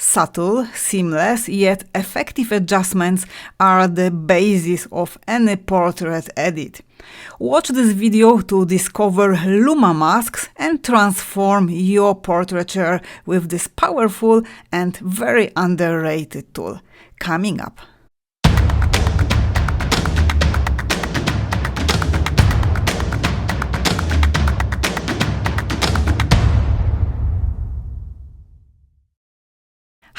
Subtle, seamless, yet effective adjustments are the basis of any portrait edit. Watch this video to discover Luma Masks and transform your portraiture with this powerful and very underrated tool. Coming up.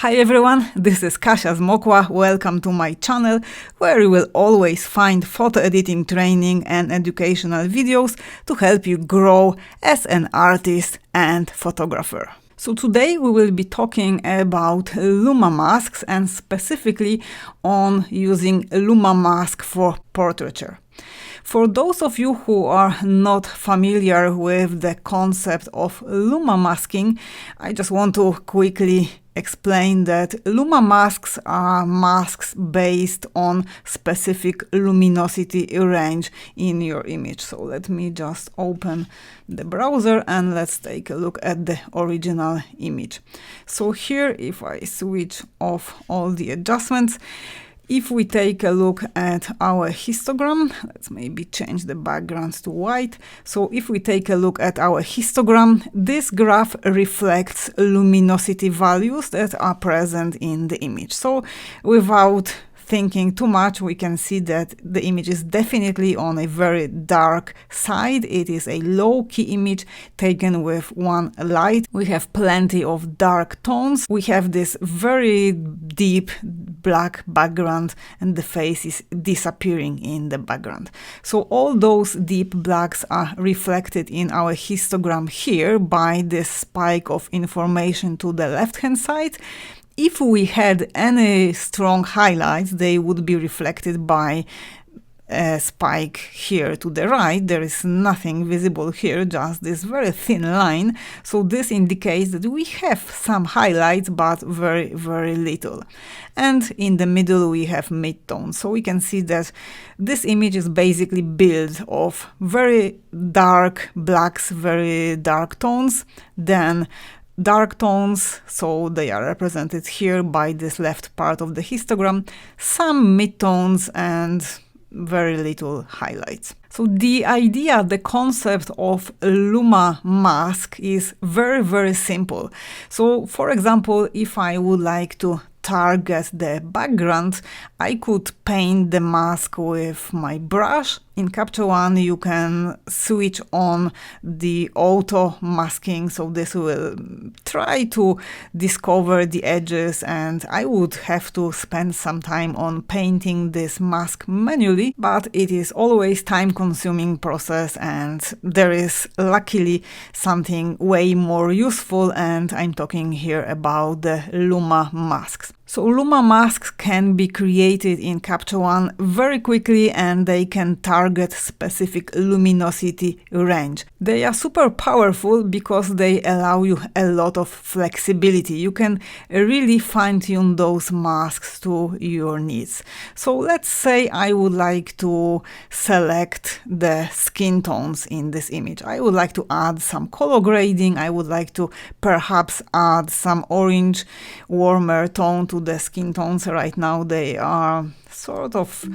Hi everyone, this is Kasia Zmokla. Welcome to my channel, where you will always find photo editing training and educational videos to help you grow as an artist and photographer. So today we will be talking about Luma Masks and specifically on using Luma Mask for portraiture. For those of you who are not familiar with the concept of Luma masking, I just want to quickly explain that Luma masks are masks based on specific luminosity range in your image. So let me just open the browser and let's take a look at the original image. So here, if I switch off all the adjustments, if we take a look at our histogram, let's maybe change the backgrounds to white. So if we take a look at our histogram, this graph reflects luminosity values that are present in the image. So without thinking too much, we can see that the image is definitely on a very dark side. It is a low-key image taken with one light. We have plenty of dark tones. We have this very deep black background and the face is disappearing in the background. So all those deep blacks are reflected in our histogram here by this spike of information to the left-hand side. If we had any strong highlights, they would be reflected by a spike here to the right. There is nothing visible here, just this very thin line. So this indicates that we have some highlights, but very, very little. And in the middle, we have midtones. So we can see that this image is basically built of very dark blacks, very dark tones, then dark tones, so they are represented here by this left part of the histogram, some midtones and very little highlights. So the idea, the concept of Luma Mask is very, very simple. So for example, if I would like to target the background, I could paint the mask with my brush. In Capture One, you can switch on the auto masking, so this will try to discover the edges, and I would have to spend some time on painting this mask manually, but it is always time-consuming process, and there is luckily something way more useful, and I'm talking here about the Luma Masks. So Luma Masks can be created in Capture One very quickly, and they can target specific luminosity range. They are super powerful because they allow you a lot of flexibility. You can really fine-tune those masks to your needs. So let's say I would like to select the skin tones in this image. I would like to add some color grading. I would like to perhaps add some orange, warmer tone to the skin tones. Right now they are sort of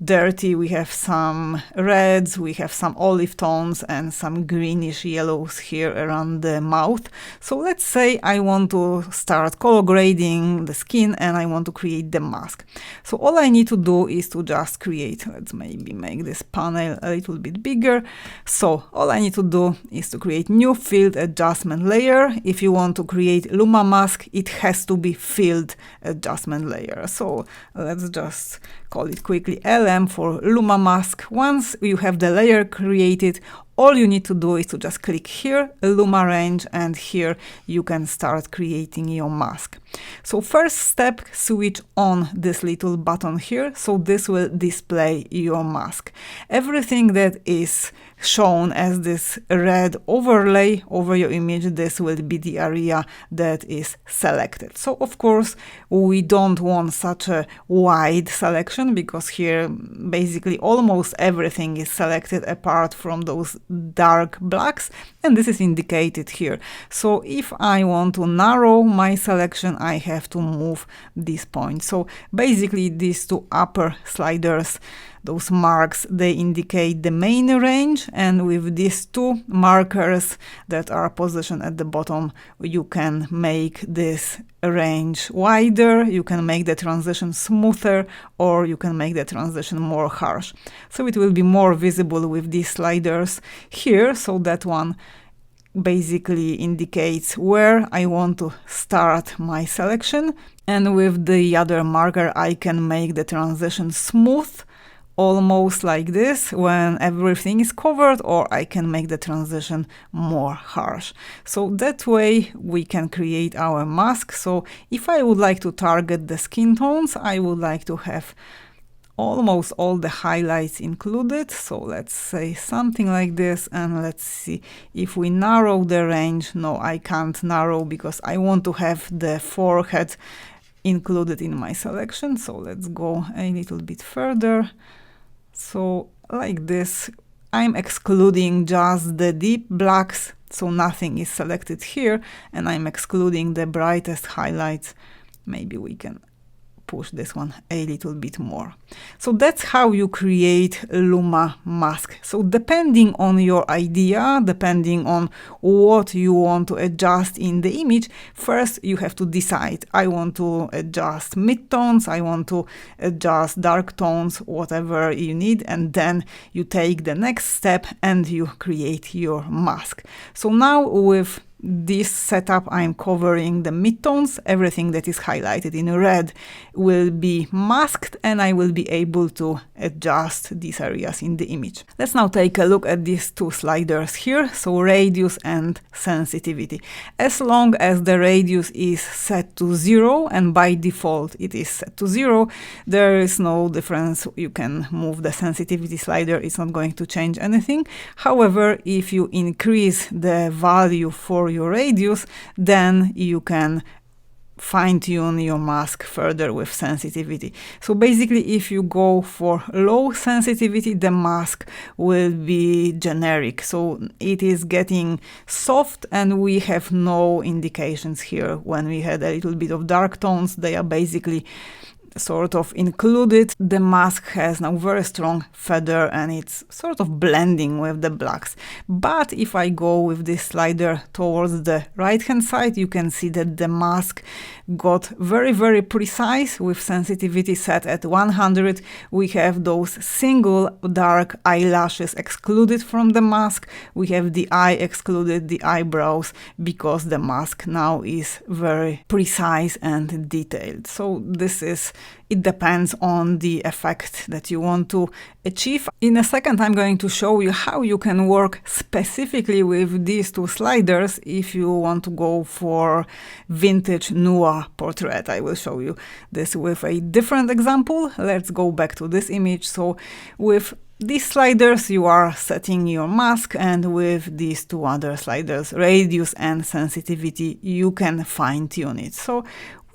dirty. We have some reds, we have some olive tones and some greenish yellows here around the mouth. So let's say I want to start color grading the skin and I want to create the mask. So all I need to do is to just create, let's maybe make this panel a little bit bigger. So all I need to do is to create new field adjustment layer. If you want to create Luma Mask, it has to be field adjustment layer. So let's just call it quickly LM for Luma Mask. Once you have the layer created, all you need to do is to just click here, Luma Range, and here you can start creating your mask. So first step, switch on this little button here, so this will display your mask. Everything that is shown as this red overlay over your image, this will be the area that is selected. So of course we don't want such a wide selection, because here basically almost everything is selected apart from those dark blacks, and this is indicated here. So if I want to narrow my selection, I have to move this point. So basically these two upper sliders, those marks, they indicate the main range, and with these two markers that are positioned at the bottom, you can make this range wider, you can make the transition smoother, or you can make the transition more harsh. So it will be more visible with these sliders here. So that one basically indicates where I want to start my selection, and with the other marker I can make the transition smooth, almost like this when everything is covered, or I can make the transition more harsh. So that way we can create our mask. So if I would like to target the skin tones, I would like to have almost all the highlights included. So let's say something like this, and let's see if we narrow the range. No, I can't narrow because I want to have the forehead included in my selection. So let's go a little bit further. So like this, I'm excluding just the deep blacks, so nothing is selected here, and I'm excluding the brightest highlights. Maybe we can push this one a little bit more. So that's how you create Luma Mask. So depending on your idea, depending on what you want to adjust in the image, first you have to decide, I want to adjust midtones, I want to adjust dark tones, whatever you need, and then you take the next step and you create your mask. So now with this setup, I'm covering the midtones. Everything that is highlighted in red will be masked, and I will be able to adjust these areas in the image. Let's now take a look at these two sliders here, so radius and sensitivity. As long as the radius is set to 0, and by default it is set to 0, there is no difference. You can move the sensitivity slider, it's not going to change anything. However, if you increase the value for your radius, then you can fine-tune your mask further with sensitivity. So basically, if you go for low sensitivity, the mask will be generic. So it is getting soft, and we have no indications here. When we had a little bit of dark tones, they are basically sort of included. The mask has now very strong feather, and it's sort of blending with the blacks. But if I go with this slider towards the right hand side, you can see that the mask got very precise with sensitivity set at 100. We have those single dark eyelashes excluded from the mask. We have the eye excluded, the eyebrows, because the mask now is very precise and detailed. So this is, it depends on the effect that you want to achieve. In a second, I'm going to show you how you can work specifically with these two sliders if you want to go for vintage noir portrait. I will show you this with a different example. Let's go back to this image. So with these sliders, you are setting your mask, and with these two other sliders, radius and sensitivity, you can fine-tune it. So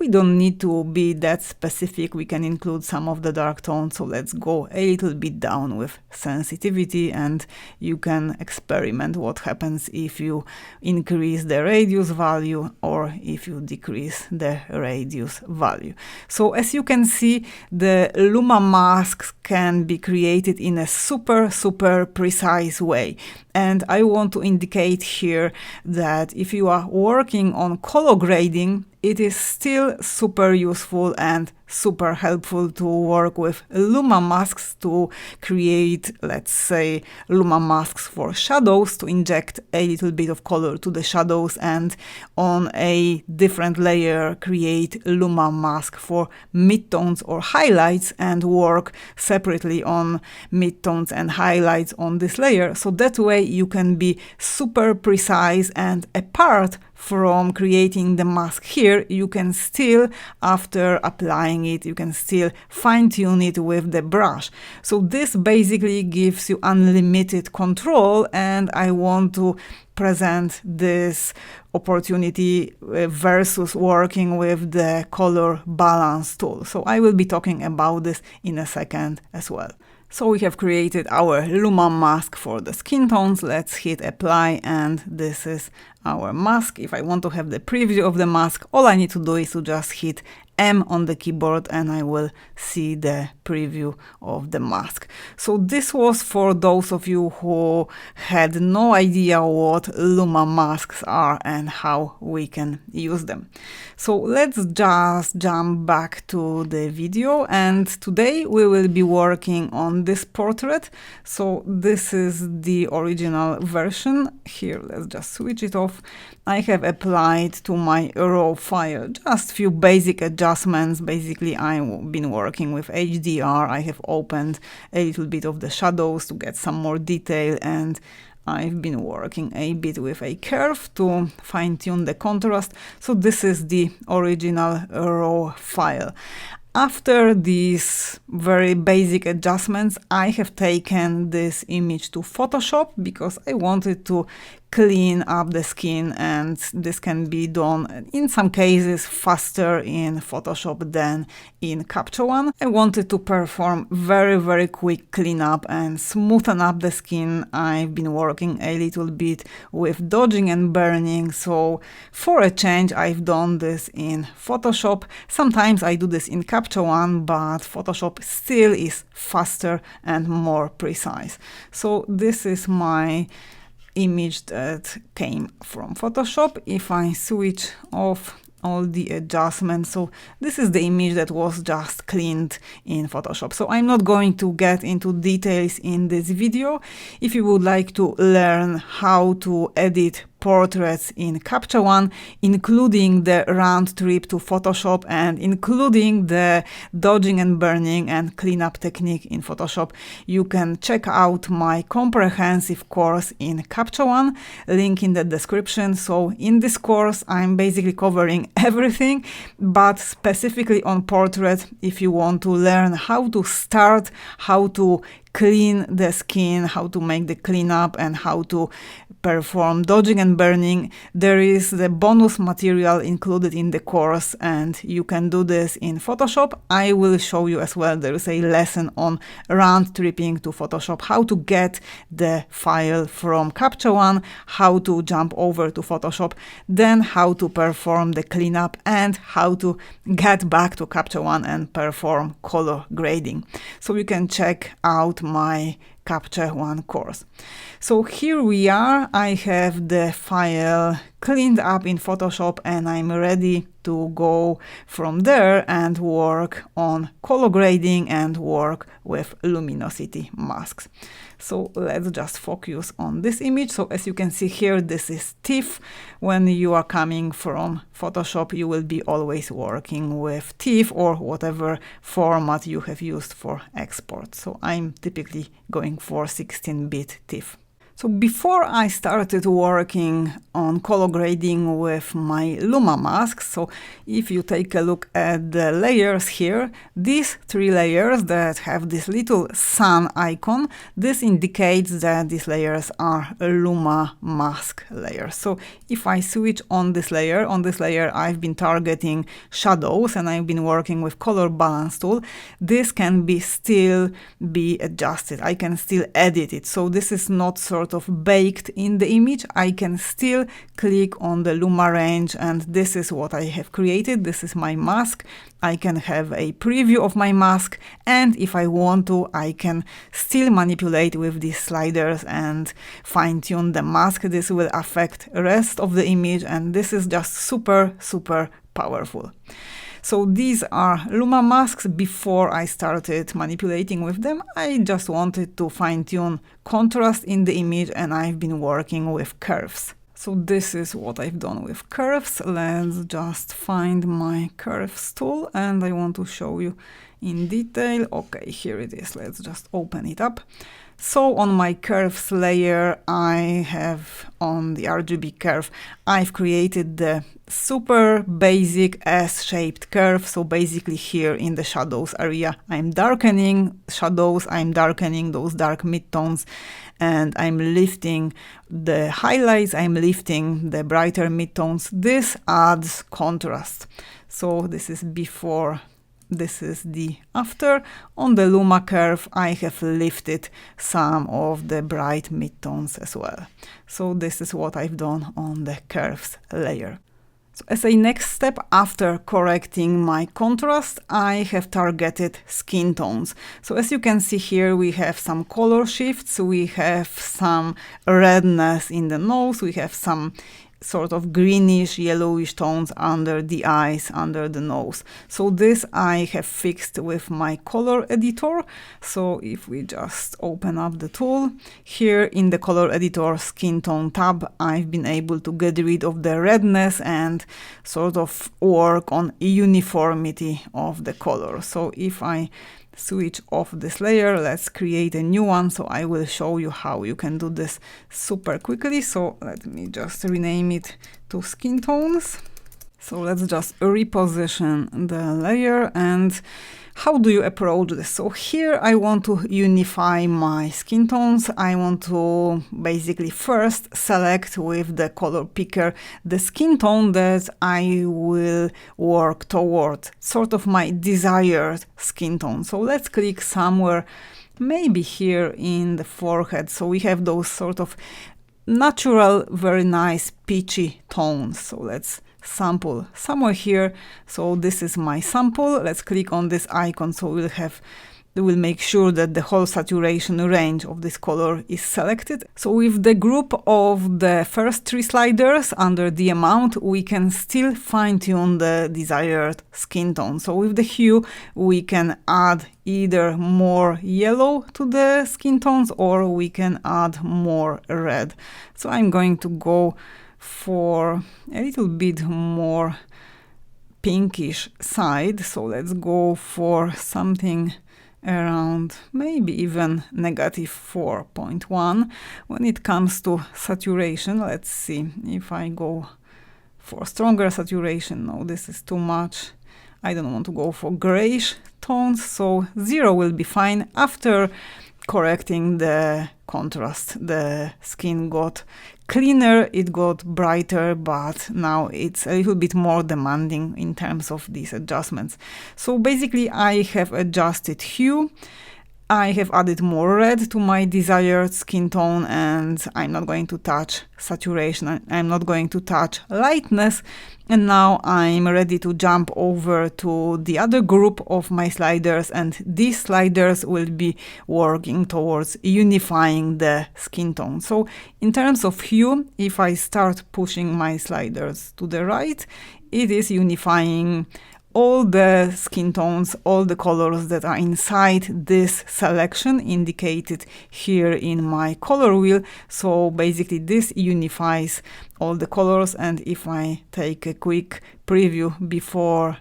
we don't need to be that specific. We can include some of the dark tones. So let's go a little bit down with sensitivity, and you can experiment what happens if you increase the radius value or if you decrease the radius value. So as you can see, the Luma masks can be created in a super precise way. And I want to indicate here that if you are working on color grading, it is still super useful and super helpful to work with Luma masks to create, let's say, Luma masks for shadows, to inject a little bit of color to the shadows, and on a different layer create Luma mask for midtones or highlights, and work separately on midtones and highlights on this layer. So that way you can be super precise, and apart from creating the mask here, you can still, after applying it, you can still fine-tune it with the brush. So this basically gives you unlimited control, and I want to present this opportunity versus working with the color balance tool. So I will be talking about this in a second as well. So we have created our Luma mask for the skin tones. Let's hit apply, and this is our mask. If I want to have the preview of the mask, all I need to do is to just hit M on the keyboard and I will see the preview of the mask. So this was for those of you who had no idea what Luma masks are and how we can use them. So let's just jump back to the video, and today we will be working on this portrait. So this is the original version. Here, let's just switch it off. I have applied to my raw file just few basic adjustments. Basically, I've been working with HDR. I have opened a little bit of the shadows to get some more detail, and I've been working a bit with a curve to fine-tune the contrast. So this is the original raw file. After these very basic adjustments, I have taken this image to Photoshop because I wanted to clean up the skin, and this can be done in some cases faster in Photoshop than in Capture One. I wanted to perform very quick cleanup and smoothen up the skin. I've been working a little bit with dodging and burning, so for a change I've done this in Photoshop. Sometimes I do this in Capture One, but Photoshop still is faster and more precise. So this is my image that came from Photoshop. If I switch off all the adjustments, so this is the image that was just cleaned in Photoshop. So I'm not going to get into details in this video. If you would like to learn how to edit portraits in Capture One, including the round trip to Photoshop and including the dodging and burning and cleanup technique in Photoshop, you can check out my comprehensive course in Capture One, link in the description. So in this course, I'm basically covering everything, but specifically on portrait. If you want to learn how to start, how to clean the skin, how to make the cleanup, and how to perform dodging and burning, there is the bonus material included in the course, and you can do this in Photoshop. I will show you as well. There is a lesson on round tripping to Photoshop, how to get the file from Capture One, how to jump over to Photoshop, then how to perform the cleanup, and how to get back to Capture One and perform color grading. So you can check out my Capture One course. So here we are. I have the file cleaned up in Photoshop, and I'm ready to go from there and work on color grading and work with luminosity masks. So let's just focus on this image. So as you can see here, this is TIFF. When you are coming from Photoshop, you will be always working with TIFF or whatever format you have used for export. So I'm typically going for 16-bit TIFF. So before I started working on color grading with my Luma masks, so if you take a look at the layers here, these 3 layers that have this little sun icon, this indicates that these layers are Luma mask layers. So if I switch on this layer I've been targeting shadows and I've been working with color balance tool. This can be still be adjusted. I can still edit it. So this is not sort of baked in the image. I can still click on the Luma range, and this is what I have created. This is my mask. I can have a preview of my mask, and if I want to, I can still manipulate with these sliders and fine-tune the mask. This will affect the rest of the image, and this is just super powerful. So these are Luma masks. Before I started manipulating with them, I just wanted to fine-tune contrast in the image, and I've been working with curves. So this is what I've done with curves. Let's just find my curves tool, and I want to show you in detail. Okay, here it is. Let's just open it up. So on my curves layer, I have on the RGB curve, I've created the super basic S-shaped curve. So basically here in the shadows area, I'm darkening shadows, I'm darkening those dark midtones, and I'm lifting the highlights, I'm lifting the brighter midtones. This adds contrast. So this is before this is the after. On the Luma curve, I have lifted some of the bright midtones as well. So this is what I've done on the curves layer. So as a next step, after correcting my contrast, I have targeted skin tones. So as you can see here, we have some color shifts, we have some redness in the nose, we have some sort of greenish, yellowish tones under the eyes, under the nose. So this I have fixed with my color editor. So if we just open up the tool, here in the color editor skin tone tab, I've been able to get rid of the redness and sort of work on uniformity of the color. So if I switch off this layer, let's create a new one. So I will show you how you can do this super quickly. So let me just rename it to skin tones. So let's just reposition the layer. And how do you approach this? So here I want to unify my skin tones. I want to basically first select with the color picker the skin tone that I will work toward, sort of my desired skin tone. So let's click somewhere, maybe here in the forehead. So we have those sort of natural, very nice peachy tones. So let's sample somewhere here. So this is my sample. Let's click on this icon. So we'll make sure that the whole saturation range of this color is selected. So with the group of the first 3 sliders under the amount, we can still fine-tune the desired skin tone. So with the hue, we can add either more yellow to the skin tones or we can add more red. So I'm going to go for a little bit more pinkish side. So let's go for something around maybe even -4.1. When it comes to saturation, let's see if I go for stronger saturation. No, this is too much. I don't want to go for grayish tones, so 0 will be fine. After correcting the contrast, the skin got cleaner, it got brighter, but now it's a little bit more demanding in terms of these adjustments. So basically I have adjusted hue, I have added more red to my desired skin tone, and I'm not going to touch saturation, I'm not going to touch lightness. And now I'm ready to jump over to the other group of my sliders, and these sliders will be working towards unifying the skin tone. So in terms of hue, if I start pushing my sliders to the right, it is unifying all the skin tones, all the colors that are inside this selection indicated here in my color wheel. So basically this unifies all the colors, and if I take a quick preview before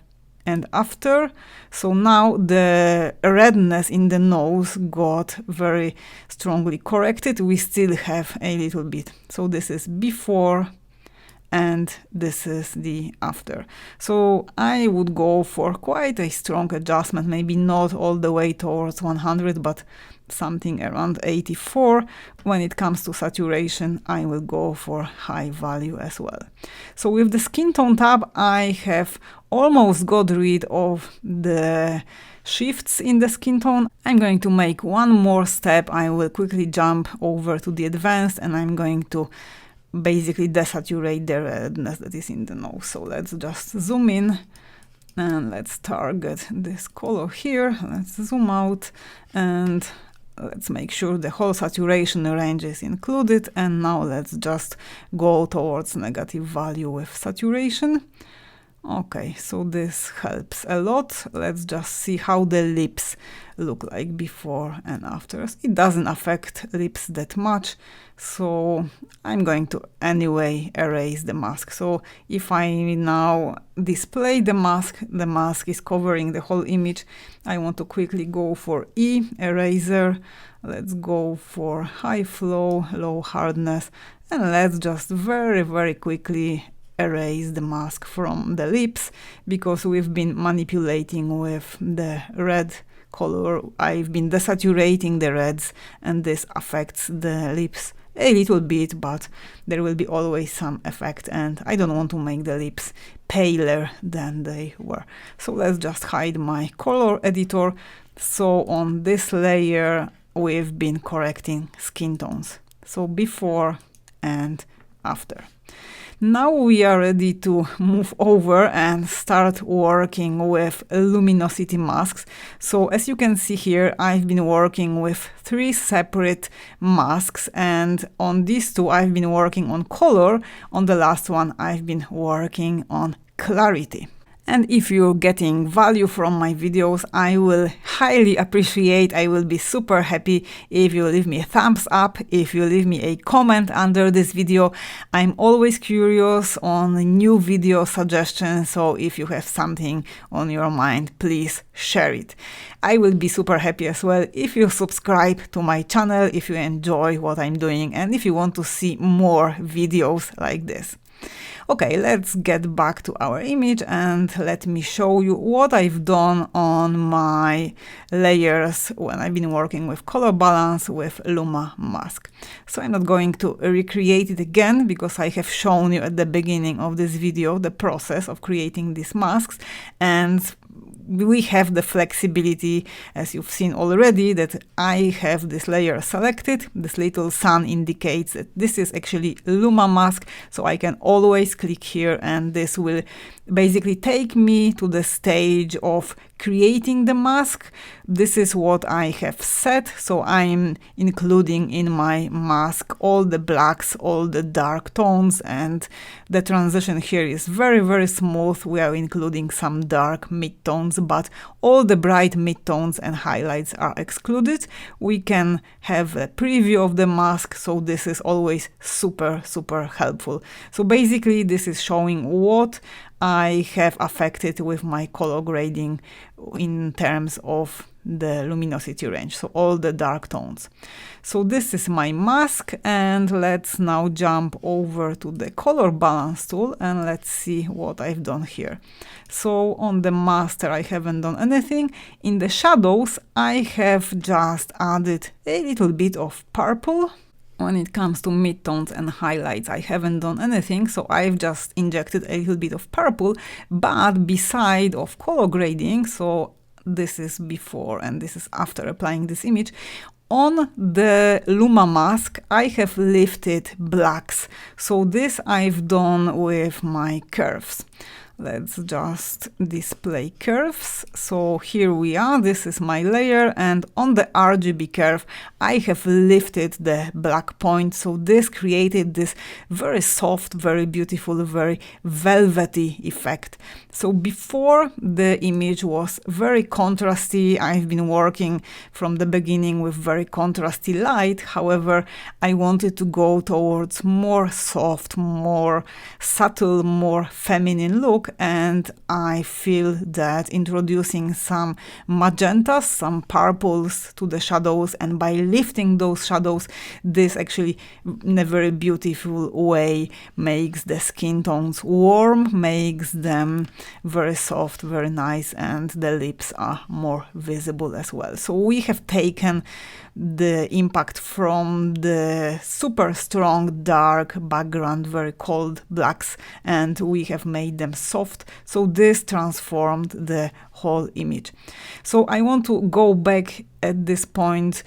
and after, so now the redness in the nose got very strongly corrected. We still have a little bit. So this is before and this is the after. So I would go for quite a strong adjustment, maybe not all the way towards 100, but something around 84. When it comes to saturation, I will go for high value as well. So with the skin tone tab, I have almost got rid of the shifts in the skin tone. I'm going to make one more step. I will quickly jump over to the advanced, and I'm going to basically desaturate the redness that is in the nose. So let's just zoom in and let's target this color here. Let's zoom out and let's make sure the whole saturation range is included. And now let's just go towards negative value with saturation. Okay, so this helps a lot. Let's just see how the lips look like before and after. It doesn't affect lips that much, so I'm going to anyway erase the mask. So if I now display the mask is covering the whole image. I want to quickly go for E, eraser. Let's go for high flow, low hardness, and let's just very, very quickly erase the mask from the lips, because we've been manipulating with the red color. I've been desaturating the reds, and this affects the lips a little bit, but there will be always some effect, and I don't want to make the lips paler than they were. So let's just hide my color editor. So on this layer, we've been correcting skin tones. So before and after. Now we are ready to move over and start working with luminosity masks. So as you can see here, I've been working with 3 separate masks, and on these 2 I've been working on color. On the last one I've been working on clarity. And if you're getting value from my videos, I will highly appreciate, I will be super happy if you leave me a thumbs up, if you leave me a comment under this video. I'm always curious on new video suggestions, so if you have something on your mind, please share it. I will be super happy as well if you subscribe to my channel, if you enjoy what I'm doing, and if you want to see more videos like this. Okay, let's get back to our image and let me show you what I've done on my layers when I've been working with color balance with Luma Mask. So I'm not going to recreate it again because I have shown you at the beginning of this video the process of creating these masks, and we have the flexibility, as you've seen already, that I have this layer selected. This little sun indicates that this is actually Luma Mask, so I can always click here and this will basically take me to the stage of creating the mask. This is what I have set, so I'm including in my mask all the blacks, all the dark tones, and the transition here is very, very smooth. We are including some dark mid-tones, but all the bright mid-tones and highlights are excluded. We can have a preview of the mask, so this is always super, super helpful. So basically this is showing what I have affected with my color grading in terms of the luminosity range, so all the dark tones. So this is my mask, and let's now jump over to the color balance tool and let's see what I've done here. So on the master I haven't done anything. In the shadows I have just added a little bit of purple. When it comes to midtones and highlights, I haven't done anything, so I've just injected a little bit of purple, but beside of color grading, so this is before and this is after applying this image, on the Luma Mask, I have lifted blacks. So this I've done with my curves. Let's just display curves. So here we are, this is my layer, and on the RGB curve I have lifted the black point, so this created this very soft, very beautiful, very velvety effect. So before the image was very contrasty, I've been working from the beginning with very contrasty light. However, I wanted to go towards more soft, more subtle, more feminine look, and I feel that introducing some magentas, some purples to the shadows, and by lifting those shadows, this actually in a very beautiful way makes the skin tones warm, makes them very soft, very nice, and the lips are more visible as well. So we have taken the impact from the super strong dark background, very cold blacks, and we have made them soft, so this transformed the whole image. So I want to go back at this point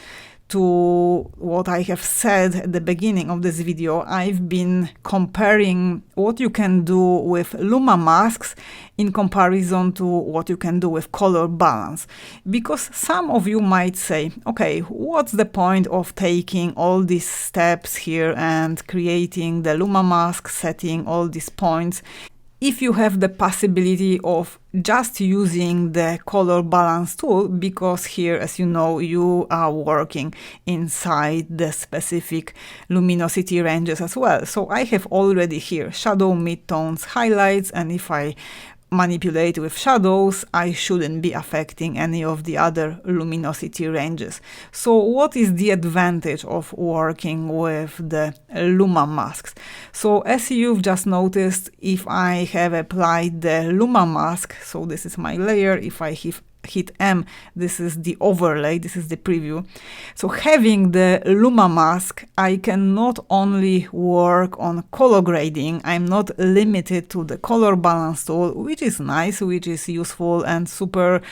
to what I have said at the beginning of this video. I've been comparing what you can do with Luma Masks in comparison to what you can do with color balance. Because some of you might say, okay, what's the point of taking all these steps here and creating the Luma Mask, setting all these points, if you have the possibility of just using the color balance tool, because here, as you know, you are working inside the specific luminosity ranges as well. So I have already here shadow, midtones, highlights, and if I manipulate with shadows, I shouldn't be affecting any of the other luminosity ranges. So what is the advantage of working with the Luma Masks? So as you've just noticed, if I have applied the Luma Mask, so this is my layer, if I hit M, this is the overlay, this is the preview. So having the Luma Mask, I can not only work on color grading, I'm not limited to the color balance tool, which is nice, which is useful and super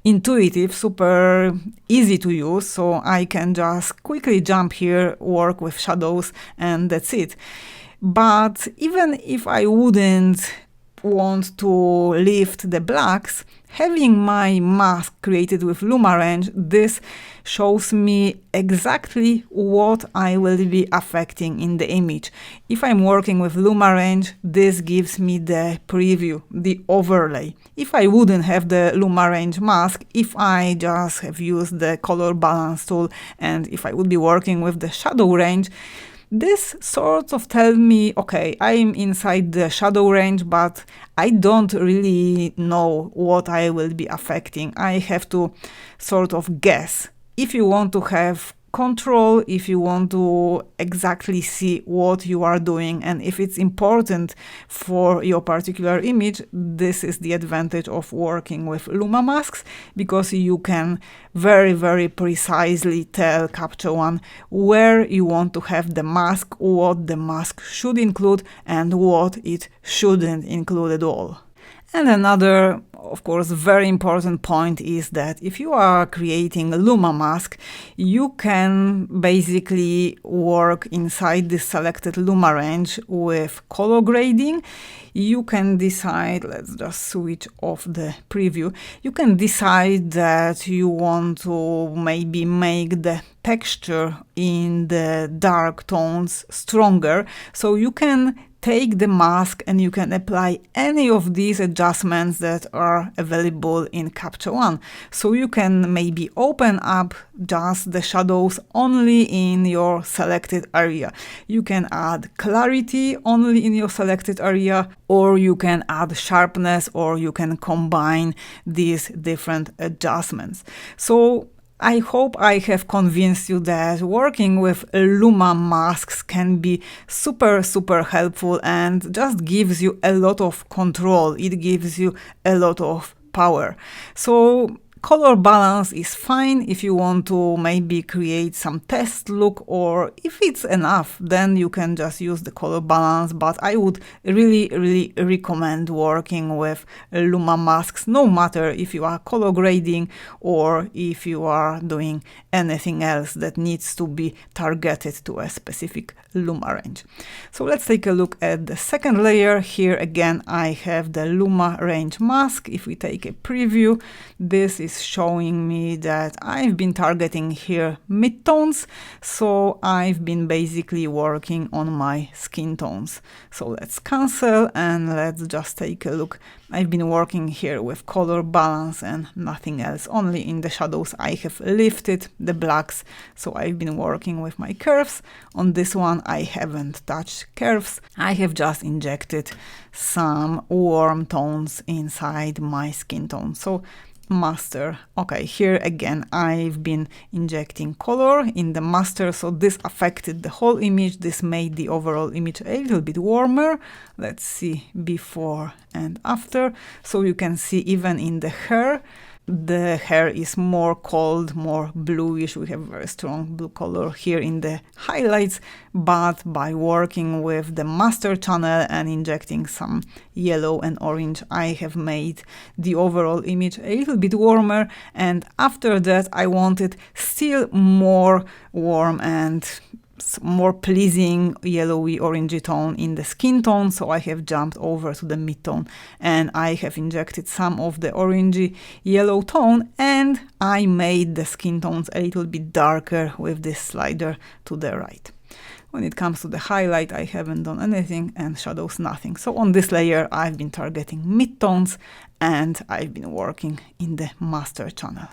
intuitive, super easy to use. So I can just quickly jump here, work with shadows, and that's it. But even if I wouldn't want to lift the blacks, having my mask created with Luma Range, this shows me exactly what I will be affecting in the image. If I'm working with Luma Range, this gives me the preview, the overlay. If I wouldn't have the Luma Range mask, if I just have used the color balance tool, and if I would be working with the shadow range, this sort of tells me, okay, I'm inside the shadow range, but I don't really know what I will be affecting. I have to sort of guess. If you want to have control, if you want to exactly see what you are doing, and if it's important for your particular image, this is the advantage of working with Luma Masks, because you can very, very precisely tell Capture One where you want to have the mask, what the mask should include, and what it shouldn't include at all. And another, of course, very important point is that if you are creating a Luma Mask, you can basically work inside the selected Luma range with color grading. You can decide, let's just switch off the preview. You can decide that you want to maybe make the texture in the dark tones stronger. So you can take the mask and you can apply any of these adjustments that are available in Capture One. So you can maybe open up just the shadows only in your selected area. You can add clarity only in your selected area, or you can add sharpness, or you can combine these different adjustments. So I hope I have convinced you that working with Luma Masks can be super, super helpful and just gives you a lot of control. It gives you a lot of power. So color balance is fine if you want to maybe create some test look, or if it's enough, then you can just use the color balance. But I would really, really recommend working with Luma Masks, no matter if you are color grading or if you are doing anything else that needs to be targeted to a specific Luma range. So let's take a look at the second layer. Here again, I have the Luma Range mask. If we take a preview, this is showing me that I've been targeting here midtones, so I've been basically working on my skin tones. So let's cancel and let's just take a look. I've been working here with color balance and nothing else. Only in the shadows I have lifted the blacks, so I've been working with my curves. On this one I haven't touched curves. I have just injected some warm tones inside my skin tone. So master. Okay, here again I've been injecting color in the master, so this affected the whole image. This made the overall image a little bit warmer. Let's see before and after. So you can see even in the hair is more cold, more bluish. We have very strong blue color here in the highlights, but by working with the master channel and injecting some yellow and orange, I have made the overall image a little bit warmer. And after that I wanted still more warm and more pleasing yellowy orangey tone in the skin tone, so I have jumped over to the mid-tone and I have injected some of the orangey yellow tone, and I made the skin tones a little bit darker with this slider to the right. When it comes to the highlight, I haven't done anything, and shadows nothing. So on this layer I've been targeting mid-tones and I've been working in the master channel.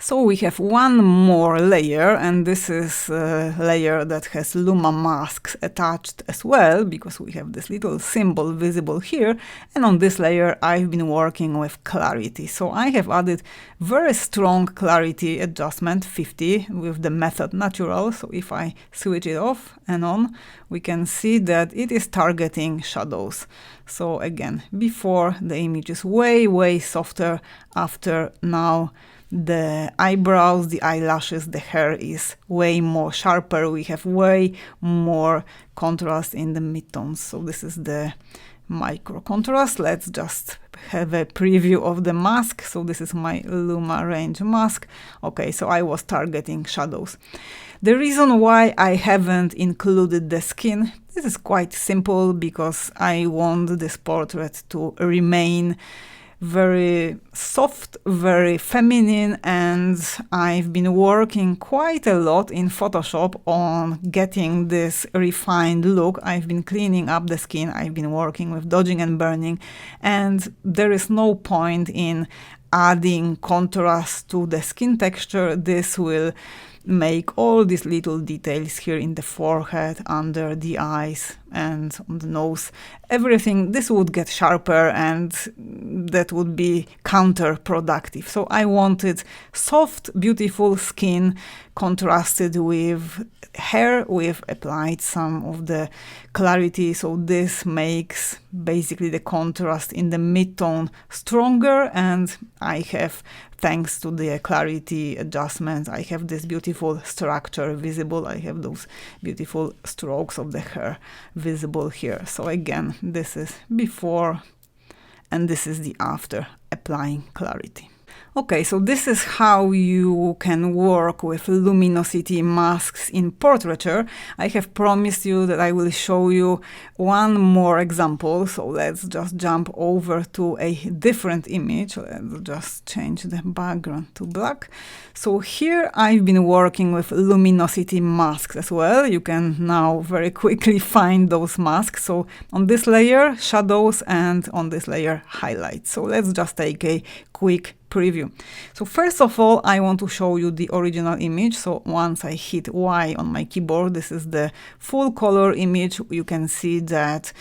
So we have one more layer, and this is a layer that has Luma Masks attached as well, because we have this little symbol visible here. And on this layer I've been working with clarity. So I have added very strong clarity adjustment, 50, with the method natural. So if I switch it off and on, we can see that it is targeting shadows. So again, before the image is way softer, after now the eyebrows, the eyelashes, the hair is way more sharper. We have way more contrast in the midtones. So this is the micro contrast. Let's just have a preview of the mask. So this is my Luma range mask. Okay, so I was targeting shadows. The reason why I haven't included the skin, this is quite simple, because I want this portrait to remain very soft, very feminine, and I've been working quite a lot in Photoshop on getting this refined look. I've been cleaning up the skin, I've been working with dodging and burning, and there is no point in adding contrast to the skin texture. This will make all these little details here in the forehead, under the eyes and on the nose, everything, this would get sharper, and that would be counterproductive. So I wanted soft, beautiful skin contrasted with hair, with applied some of the clarity. So this makes basically the contrast in the mid-tone stronger, and I have, thanks to the clarity adjustments, I have this beautiful structure visible. I have those beautiful strokes of the hair visible here. So again, this is before and this is the after applying clarity. Okay, so this is how you can work with luminosity masks in portraiture. I have promised you that I will show you one more example. So let's just jump over to a different image. Let's just change the background to black. So here I've been working with luminosity masks as well. You can now very quickly find those masks. So on this layer, shadows, and on this layer, highlights. So let's just take a quick preview. So first of all, I want to show you the original image. So once I hit Y on my keyboard, this is the full color image. You can see that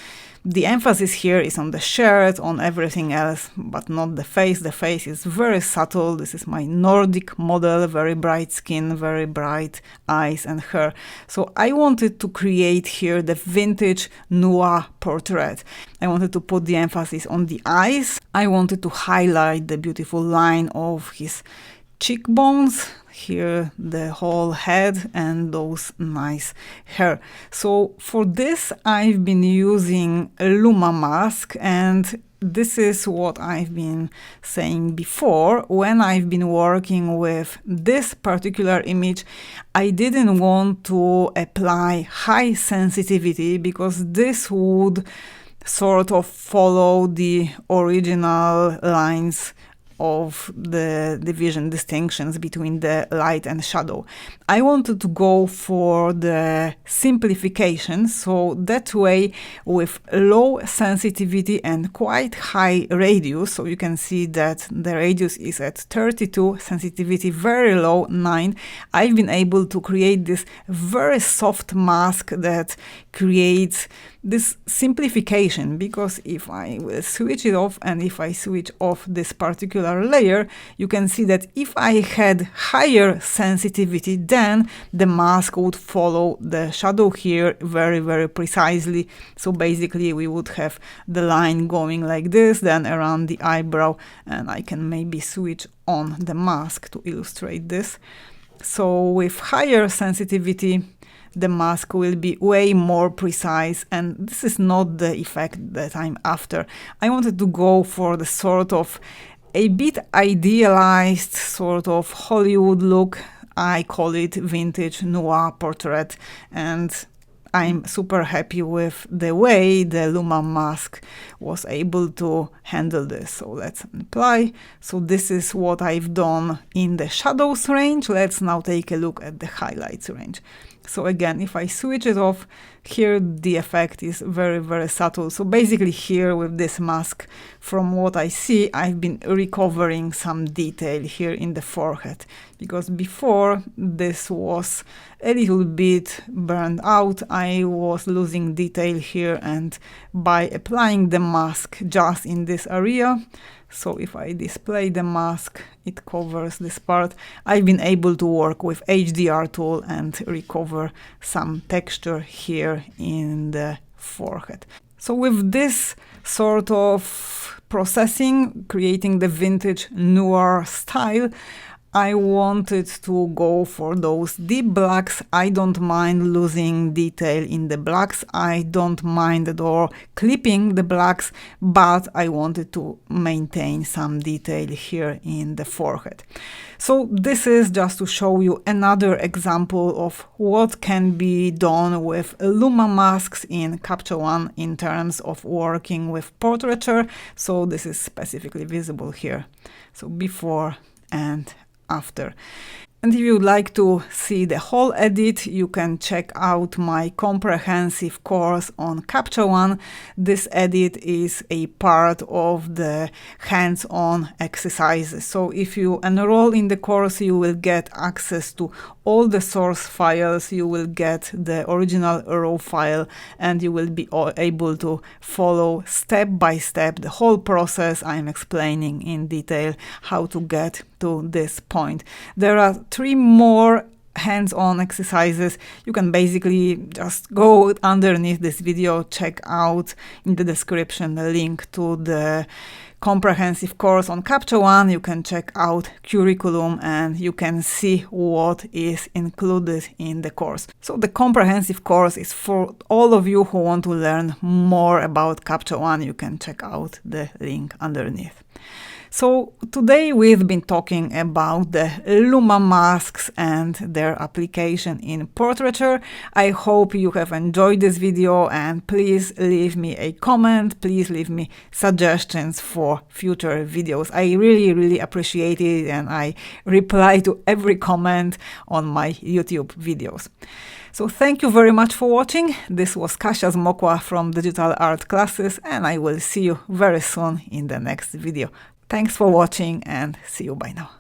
the emphasis here is on the shirt, on everything else, but not the face. The face is very subtle. This is my Nordic model, very bright skin, very bright eyes and hair. So I wanted to create here the vintage noir portrait. I wanted to put the emphasis on the eyes. I wanted to highlight the beautiful line of his cheekbones, here the whole head, and those nice hair. So for this I've been using a Luma Mask, and this is what I've been saying before. When I've been working with this particular image, I didn't want to apply high sensitivity because this would sort of follow the original lines of the division distinctions between the light and shadow. I wanted to go for the simplification, so that way with low sensitivity and quite high radius, so you can see that the radius is at 32, sensitivity very low, 9, I've been able to create this very soft mask that creates this simplification, because if I will switch it off and if I switch off this particular layer, you can see that if I had higher sensitivity, then the mask would follow the shadow here very precisely. So basically we would have the line going like this, then around the eyebrow, and I can maybe switch on the mask to illustrate this. So with higher sensitivity, the mask will be way more precise, and this is not the effect that I'm after. I wanted to go for the sort of a bit idealized sort of Hollywood look. I call it vintage noir portrait, and I'm super happy with the way the Luma Mask was able to handle this. So let's apply. So this is what I've done in the shadows range. Let's now take a look at the highlights range. So again, if I switch it off, here the effect is very subtle. So basically here with this mask, from what I see, I've been recovering some detail here in the forehead, because before this was a little bit burned out. I was losing detail here, and by applying the mask just in this area, so if I display the mask, it covers this part. I've been able to work with HDR tool and recover some texture here in the forehead. So with this sort of processing, creating the vintage noir style, I wanted to go for those deep blacks. I don't mind losing detail in the blacks. I don't mind at all clipping the blacks, but I wanted to maintain some detail here in the forehead. So this is just to show you another example of what can be done with Luma Masks in Capture One in terms of working with portraiture. So this is specifically visible here. So before and after. And if you'd like to see the whole edit, you can check out my comprehensive course on Capture One. This edit is a part of the hands-on exercises. So if you enroll in the course, you will get access to all the source files, you will get the original raw file, and you will be able to follow step by step the whole process. I'm explaining in detail how to get to this point. There are 3 more hands-on exercises. You can basically just go underneath this video, check out in the description the link to the comprehensive course on Capture One. You can check out curriculum and you can see what is included in the course. So the comprehensive course is for all of you who want to learn more about Capture One. You can check out the link underneath. So today we've been talking about the Luma Masks and their application in portraiture. I hope you have enjoyed this video, and please leave me a comment. Please leave me suggestions for future videos. I really appreciate it, and I reply to every comment on my YouTube videos. So thank you very much for watching. This was Kasia Zmokla from Digital Art Classes, and I will see you very soon in the next video. Thanks for watching and see you. Bye now.